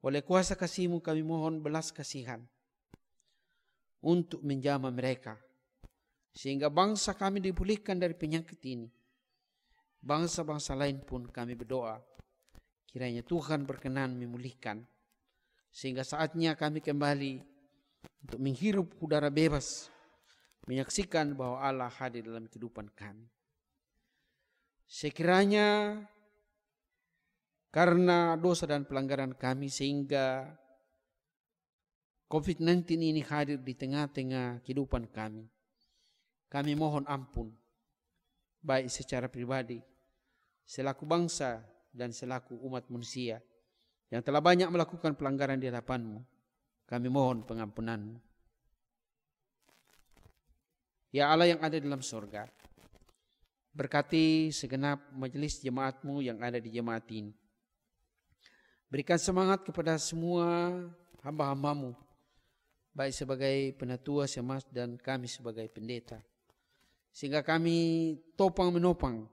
Oleh kuasa kasih-Mu kami mohon belas kasihan untuk menjamah mereka, sehingga bangsa kami dipulihkan dari penyakit ini. Bangsa-bangsa lain pun kami berdoa, kiranya Tuhan berkenan memulihkan, sehingga saatnya kami kembali untuk menghirup udara bebas, menyaksikan bahwa Allah hadir dalam kehidupan kami. Sekiranya karena dosa dan pelanggaran kami sehingga COVID-19 ini hadir di tengah-tengah kehidupan kami, kami mohon ampun, baik secara pribadi, selaku bangsa dan selaku umat manusia yang telah banyak melakukan pelanggaran di hadapan-Mu. Kami mohon pengampunan-Mu. Ya Allah yang ada dalam surga, berkati segenap majelis jemaat-Mu yang ada di jemaat ini. Berikan semangat kepada semua hamba-hamba-Mu, baik sebagai penatua, semas, dan kami sebagai pendeta, sehingga kami topang menopang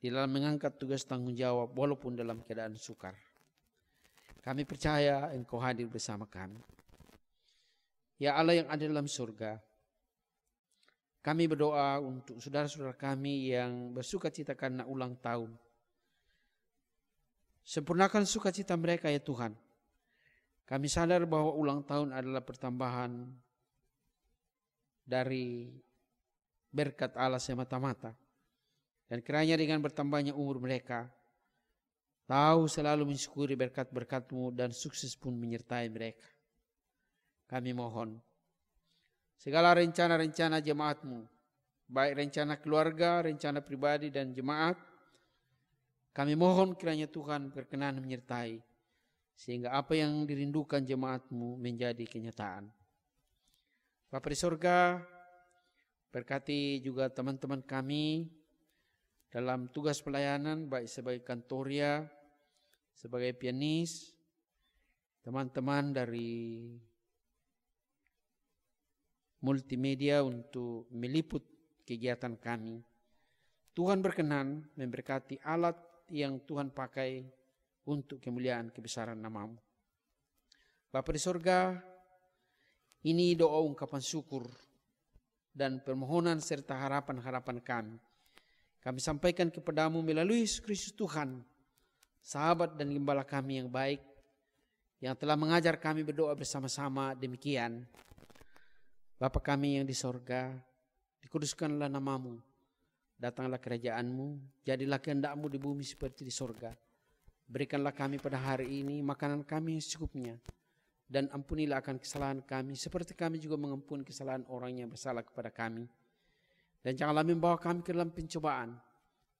di dalam mengangkat tugas tanggung jawab walaupun dalam keadaan sukar. Kami percaya Engkau hadir bersama kami. Ya Allah yang ada dalam surga, kami berdoa untuk saudara-saudara kami yang bersukacita karena ulang tahun. Sempurnakan sukacita mereka ya Tuhan. Kami sadar bahwa ulang tahun adalah pertambahan dari berkat Allah semata-mata. Dan kiranya dengan bertambahnya umur mereka, tahu selalu mensyukuri berkat-berkat-Mu dan sukses pun menyertai mereka. Kami mohon, segala rencana-rencana jemaat-Mu, baik rencana keluarga, rencana pribadi dan jemaat, kami mohon kiranya Tuhan berkenan menyertai, sehingga apa yang dirindukan jemaat-Mu menjadi kenyataan. Bapa di sorga, berkati juga teman-teman kami dalam tugas pelayanan, baik sebagai kantoria, sebagai pianis, teman-teman dari multimedia untuk meliput kegiatan kami. Tuhan berkenan memberkati alat yang Tuhan pakai untuk kemuliaan kebesaran nama-Mu. Bapa di sorga, Ini doa ungkapan syukur dan permohonan serta harapan-harapan kami. Kami sampaikan kepadamu melalui Yesus Kristus Tuhan, sahabat dan gembala kami yang baik, yang telah mengajar kami berdoa bersama-sama demikian. Bapa kami yang di sorga, dikuduskanlah namamu, datanglah kerajaanmu, jadilah kehendak-mu di bumi seperti di sorga. Berikanlah kami pada hari ini makanan kami yang secukupnya, dan ampunilah akan kesalahan kami, seperti kami juga mengampuni kesalahan orang yang bersalah kepada kami. Dan janganlah membawa kami ke dalam pencobaan,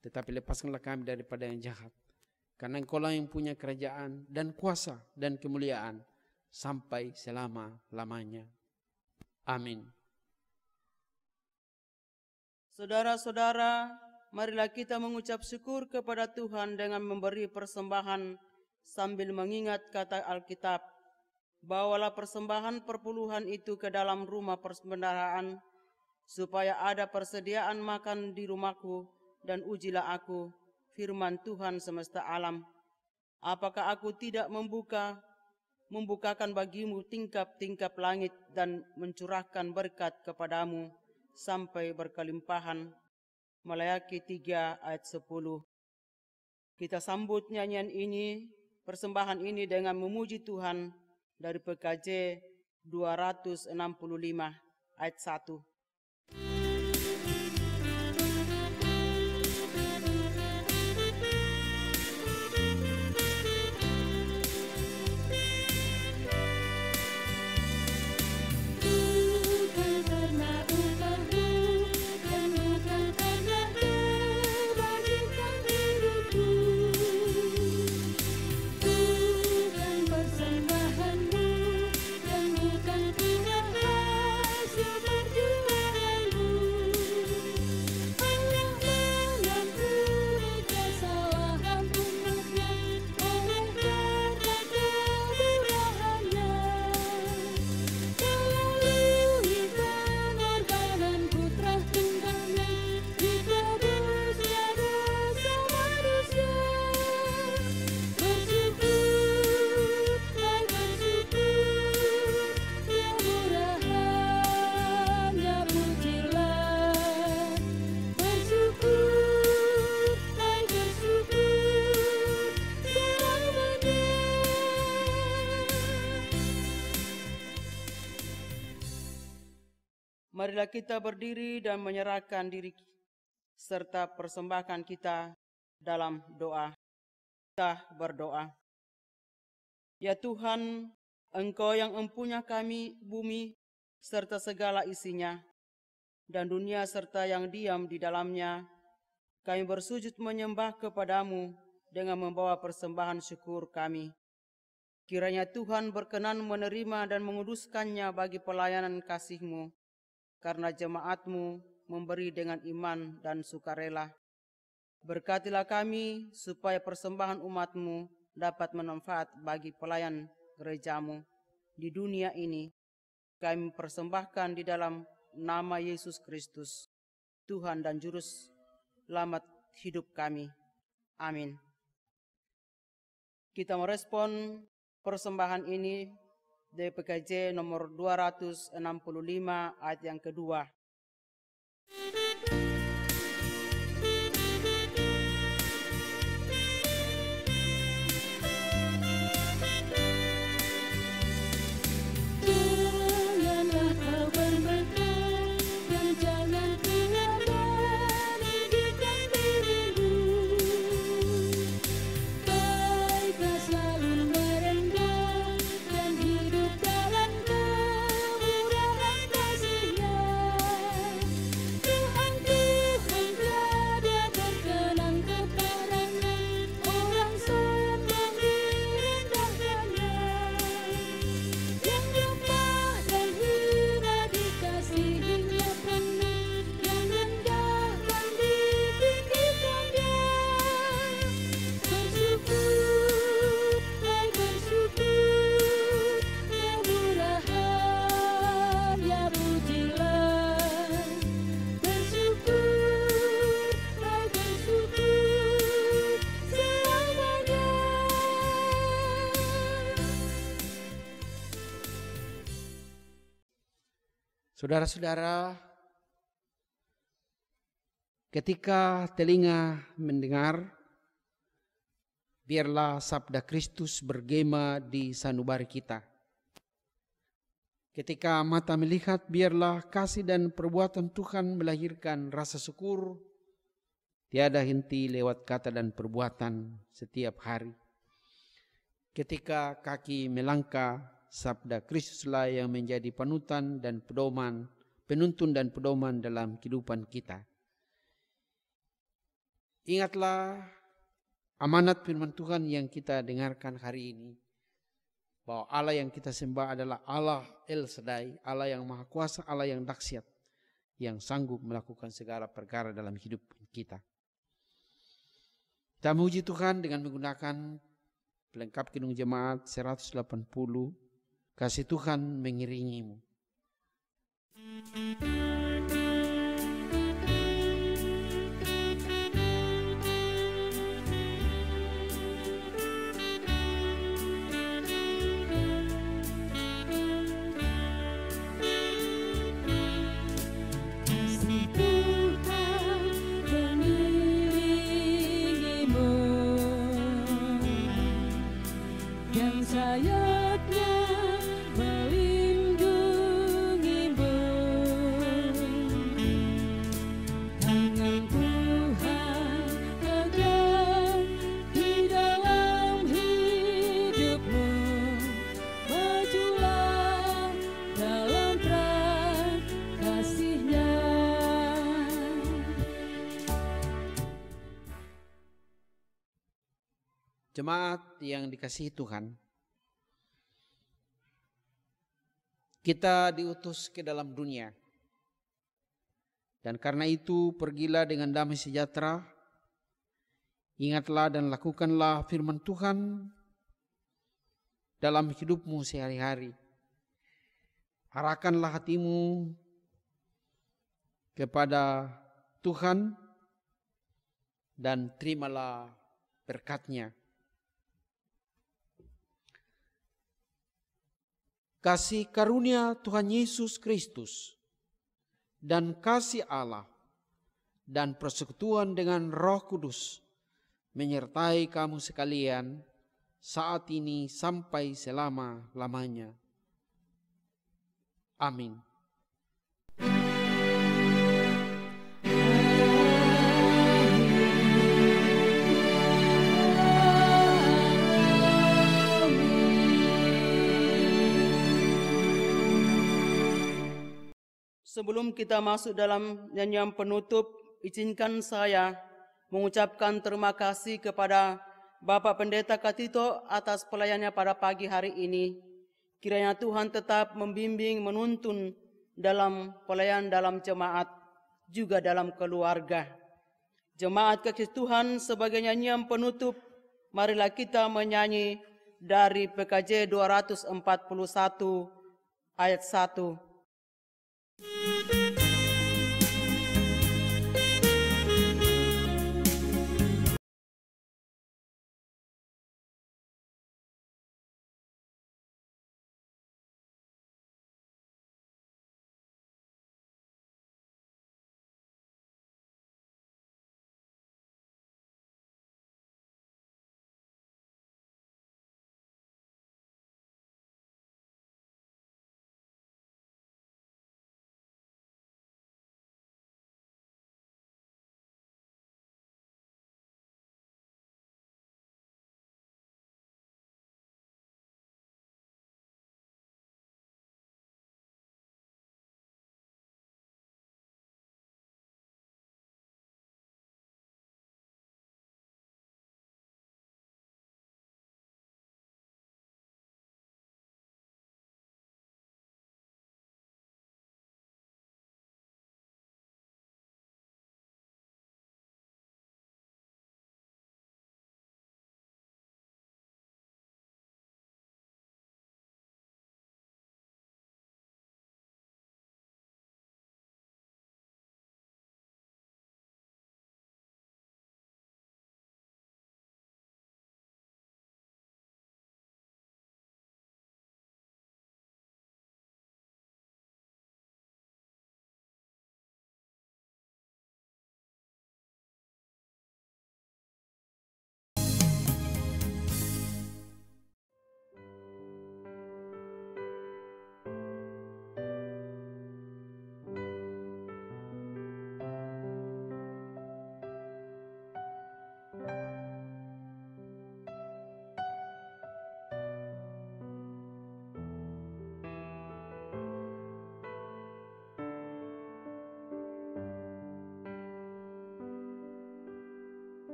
tetapi lepaskanlah kami daripada yang jahat. Karena Engkaulah yang punya kerajaan dan kuasa dan kemuliaan sampai selama-lamanya. Amin. Saudara-saudara, marilah kita mengucap syukur kepada Tuhan dengan memberi persembahan sambil mengingat kata Alkitab. Bawalah persembahan perpuluhan itu ke dalam rumah perbendaharaan, supaya ada persediaan makan di rumahku, dan ujilah aku, firman Tuhan semesta alam. Apakah aku tidak membukakan bagimu tingkap-tingkap langit dan mencurahkan berkat kepadamu sampai berkelimpahan. Malayaki 3 ayat 10. Kita sambut nyanyian ini, persembahan ini dengan memuji Tuhan dari PKJ 265 ayat 1. Marilah kita berdiri dan menyerahkan diri serta persembahkan kita dalam doa. Kita berdoa. Ya Tuhan, Engkau yang empunya kami bumi serta segala isinya, dan dunia serta yang diam di dalamnya, kami bersujud menyembah kepadamu dengan membawa persembahan syukur kami. Kiranya Tuhan berkenan menerima dan menguduskannya bagi pelayanan kasih-Mu, karena jemaat-Mu memberi dengan iman dan sukarela. Berkatilah kami supaya persembahan umat-Mu dapat bermanfaat bagi pelayan gereja-Mu di dunia ini. Kami persembahkan di dalam nama Yesus Kristus, Tuhan dan Juru Selamat hidup kami. Amin. Kita merespon persembahan ini dari PKJ nomor 265 ayat yang kedua. Tuhan Saudara-saudara, ketika telinga mendengar, biarlah sabda Kristus bergema di sanubari kita. Ketika mata melihat, biarlah kasih dan perbuatan Tuhan melahirkan rasa syukur tiada henti lewat kata dan perbuatan setiap hari. Ketika kaki melangkah, sabda Kristuslah yang menjadi panutan dan pedoman, penuntun dan pedoman dalam kehidupan kita. Ingatlah amanat firman Tuhan yang kita dengarkan hari ini, bahwa Allah yang kita sembah adalah Allah El Shaddai, Allah yang Maha Kuasa, Allah yang dahsyat, yang sanggup melakukan segala perkara dalam hidup kita. Kita memuji Tuhan dengan menggunakan pelengkap Kidung Jemaat 180, kasih Tuhan mengiringimu. Sayapnya melindungimu, tangan Tuhan tegak di dalam hidupmu, majulah dalam terang kasih-Nya. Jemaat yang dikasihi Tuhan, kita diutus ke dalam dunia. Dan karena itu pergilah dengan damai sejahtera. Ingatlah dan lakukanlah firman Tuhan dalam hidupmu sehari-hari. Arahkanlah hatimu kepada Tuhan dan terimalah berkat-Nya. Kasih karunia Tuhan Yesus Kristus dan kasih Allah dan persekutuan dengan Roh Kudus menyertai kamu sekalian saat ini sampai selama-lamanya. Amin. Sebelum kita masuk dalam nyanyian penutup, izinkan saya mengucapkan terima kasih kepada Bapak Pendeta Katito atas pelayanannya pada pagi hari ini. Kiranya Tuhan tetap membimbing, menuntun dalam pelayanan dalam jemaat, juga dalam keluarga. Jemaat kekasih Tuhan, sebagai nyanyian penutup, marilah kita menyanyi dari PKJ 241 ayat 1.